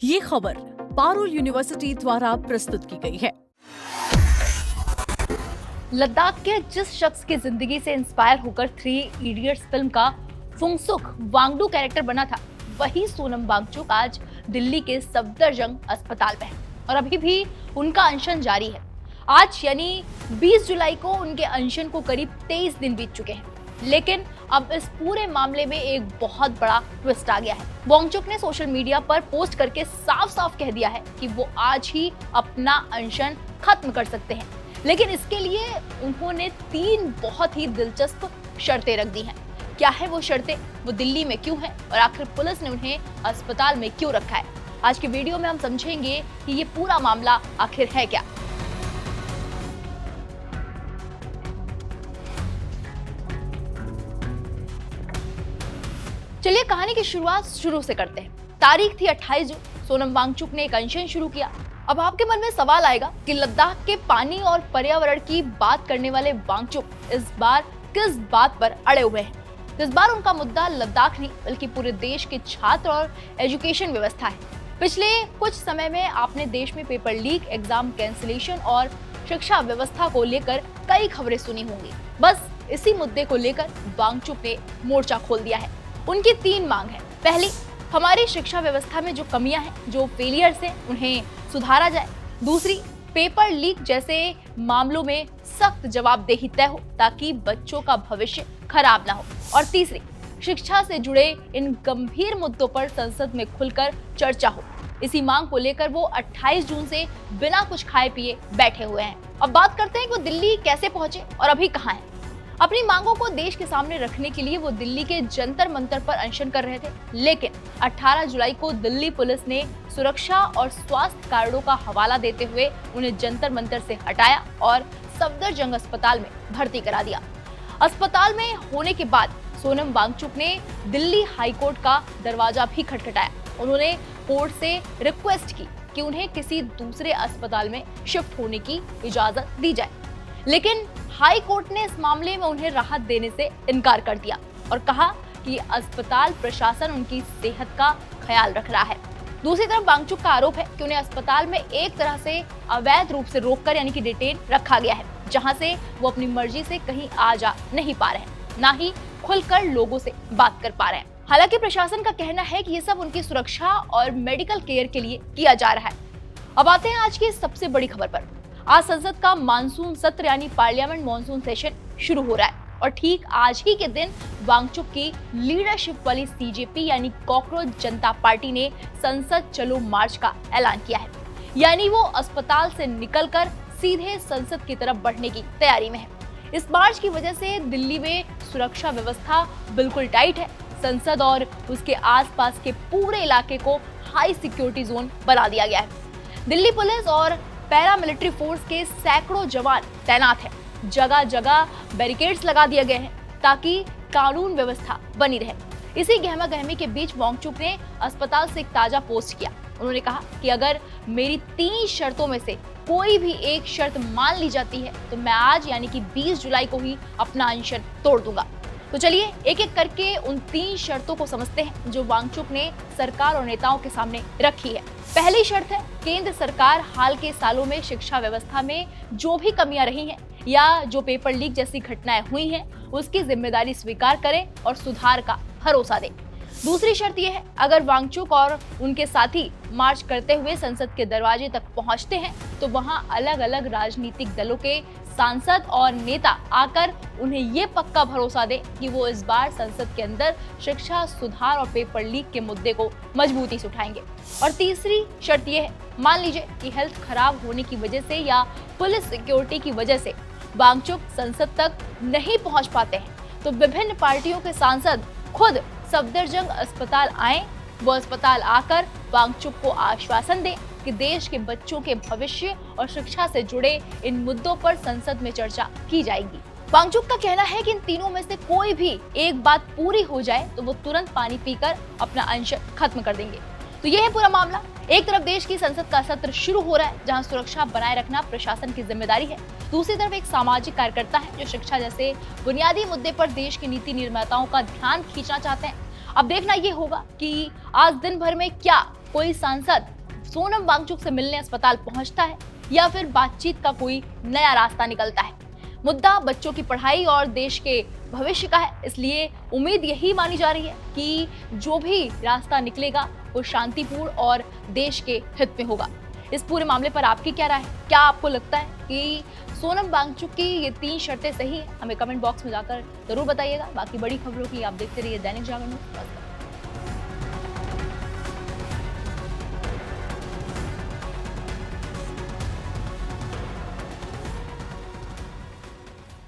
ये खबर पारुल यूनिवर्सिटी द्वारा प्रस्तुत की गई है। लद्दाख के जिस शख्स की जिंदगी से इंस्पायर होकर 3 इडियट्स फिल्म का फुंगसुक वांगडू कैरेक्टर बना था, वही सोनम वांगचुक आज दिल्ली के सफदरजंग अस्पताल में है और अभी भी उनका अनशन जारी है। आज यानी 20 जुलाई को उनके अनशन को करीब 23 दिन बीत चुके हैं, लेकिन अब इस पूरे मामले में एक बहुत बड़ा ट्विस्ट आ गया है। वांगचुक ने सोशल मीडिया पर पोस्ट करके साफ साफ कह दिया है कि वो आज ही अपना अनशन खत्म कर सकते हैं, लेकिन इसके लिए उन्होंने 3 बहुत ही दिलचस्प शर्तें रख दी हैं। क्या है वो शर्तें, वो दिल्ली में क्यों है और आखिर पुलिस ने उन्हें अस्पताल में क्यों रखा है? आज की वीडियो में हम समझेंगे कि ये पूरा मामला आखिर है क्या। चलिए कहानी की शुरुआत शुरू से करते हैं। तारीख थी 28 जून। सोनम वांगचुक ने एक अनशन शुरू किया। अब आपके मन में सवाल आएगा कि लद्दाख के पानी और पर्यावरण की बात करने वाले वांगचुक इस बार किस बात पर अड़े हुए हैं? इस बार उनका मुद्दा लद्दाख नहीं बल्कि पूरे देश के छात्र और एजुकेशन व्यवस्था है। पिछले कुछ समय में आपने देश में पेपर लीक, एग्जाम कैंसिलेशन और शिक्षा व्यवस्था को लेकर कई खबरें सुनी होंगी। बस इसी मुद्दे को लेकर वांगचुक ने मोर्चा खोल दिया है। उनकी 3 मांग है। पहली, हमारी शिक्षा व्यवस्था में जो कमियां हैं, जो फेलियर्स हैं, उन्हें सुधारा जाए। दूसरी, पेपर लीक जैसे मामलों में सख्त जवाबदेही तय हो ताकि बच्चों का भविष्य खराब ना हो। और तीसरी, शिक्षा से जुड़े इन गंभीर मुद्दों पर संसद में खुलकर चर्चा हो। इसी मांग को लेकर वो 28 जून से बिना कुछ खाए पिए बैठे हुए हैं। अब बात करते हैं कि वो दिल्ली कैसे पहुंचे और अभी कहाँ हैं। अपनी मांगों को देश के सामने रखने के लिए वो दिल्ली के जंतर मंतर पर अनशन कर रहे थे, लेकिन 18 जुलाई को दिल्ली पुलिस ने सुरक्षा और स्वास्थ्य कारणों का हवाला देते हुए उन्हें जंतर मंतर से हटाया और सफदरजंग अस्पताल में भर्ती करा दिया। अस्पताल में होने के बाद सोनम वांगचुक ने दिल्ली हाईकोर्ट का दरवाजा भी खटखटाया। उन्होंने कोर्ट से रिक्वेस्ट की कि उन्हें किसी दूसरे अस्पताल में शिफ्ट होने की इजाजत दी जाए, लेकिन हाई कोर्ट ने इस मामले में उन्हें राहत देने से इनकार कर दिया और कहा कि अस्पताल प्रशासन उनकी सेहत का ख्याल रख रहा है। दूसरी तरफ वांगचुक का आरोप है कि उन्हें अस्पताल में एक तरह से अवैध रूप से रोककर यानी कि डिटेन रखा गया है, जहां से वो अपनी मर्जी से कहीं आ जा नहीं पा रहे हैं, ना ही खुलकर लोगों से बात कर पा रहे हैं। हालांकि प्रशासन का कहना है कि ये सब उनकी सुरक्षा और मेडिकल केयर के लिए किया जा रहा है। अब आते हैं आज की सबसे बड़ी खबर पर। आज संसद का मानसून सत्र यानी पार्लियामेंट मॉनसून सेशन शुरू हो रहा है और ठीक आज ही के दिन वांगचुक की लीडरशिप वाली सीजेपी यानी कॉकरोच जनता पार्टी ने संसद चलो मार्च का ऐलान किया है। यानी वो अस्पताल से निकलकर सीधे संसद की तरफ बढ़ने की तैयारी में है। इस मार्च की वजह से दिल्ली में सुरक्षा व्यवस्था बिल्कुल टाइट है। संसद और उसके आसपास के पूरे इलाके को हाई सिक्योरिटी जोन बना दिया गया है। दिल्ली पुलिस और पैरामिलिट्री फोर्स के सैकड़ों जवान तैनात हैं। जगह जगह बैरिकेड्स लगा दिए गए हैं ताकि कानून व्यवस्था बनी रहे। इसी गहमा गहमी के बीच वांगचुक ने अस्पताल से एक ताजा पोस्ट किया। उन्होंने कहा कि अगर मेरी 3 शर्तों में से कोई भी एक शर्त मान ली जाती है तो मैं आज यानी कि 20 जुलाई को ही अपना अनशन तोड़ दूंगा। तो चलिए एक एक करके उन 3 शर्तों को समझते हैं जो वांगचुक ने सरकार और नेताओं के सामने रखी है। पहली शर्त है, केंद्र सरकार हाल के सालों में शिक्षा व्यवस्था में जो भी कमियां रही हैं या जो पेपर लीक जैसी घटनाएं हुई हैं, उसकी जिम्मेदारी स्वीकार करे और सुधार का भरोसा दे। दूसरी शर्त यह है, अगर वांगचुक और उनके साथी मार्च करते हुए संसद के दरवाजे तक पहुंचते हैं तो वहां अलग अलग राजनीतिक दलों के सांसद और नेता आकर उन्हें ये पक्का भरोसा दे कि वो इस बार संसद के अंदर शिक्षा सुधार और पेपर लीक के मुद्दे को मजबूती से उठाएंगे। और तीसरी शर्त यह है, मान लीजिए कि हेल्थ खराब होने की वजह से या पुलिस सिक्योरिटी की वजह से वांगचुक संसद तक नहीं पहुंच पाते हैं तो विभिन्न पार्टियों के सांसद खुद सफदरजंग अस्पताल आए। वो अस्पताल आकर वांगचुक को आश्वासन दे कि देश के बच्चों के भविष्य और शिक्षा से जुड़े इन मुद्दों पर संसद में चर्चा की जाएगी। वांगचुक का कहना है कि इन तीनों में से कोई भी एक बात पूरी हो जाए तो वो तुरंत पानी पीकर अपना अनशन खत्म कर देंगे। तो ये है पूरा मामला। एक तरफ देश की संसद का सत्र शुरू हो रहा है जहां सुरक्षा बनाए रखना प्रशासन की जिम्मेदारी है। दूसरी तरफ एक सामाजिक कार्यकर्ता है जो शिक्षा जैसे बुनियादी मुद्दे पर देश के नीति निर्माताओं का ध्यान खींचना चाहते हैं। अब देखना ये होगा कि आज दिन भर में क्या कोई सांसद सोनम वांगचुक से मिलने अस्पताल पहुंचता है या फिर बातचीत का कोई नया रास्ता निकलता है। मुद्दा बच्चों की पढ़ाई और देश के भविष्य का है, इसलिए उम्मीद यही मानी जा रही है कि जो भी रास्ता निकलेगा वो शांतिपूर्ण और देश के हित में होगा। इस पूरे मामले पर आपकी क्या राय है? क्या आपको लगता है कि सोनम वांगचुक की ये 3 शर्तें सही है? हमें कमेंट बॉक्स में जाकर जरूर बताइएगा। बाकी बड़ी खबरों की आप देखते रहिए दैनिक जागरण न्यूज़।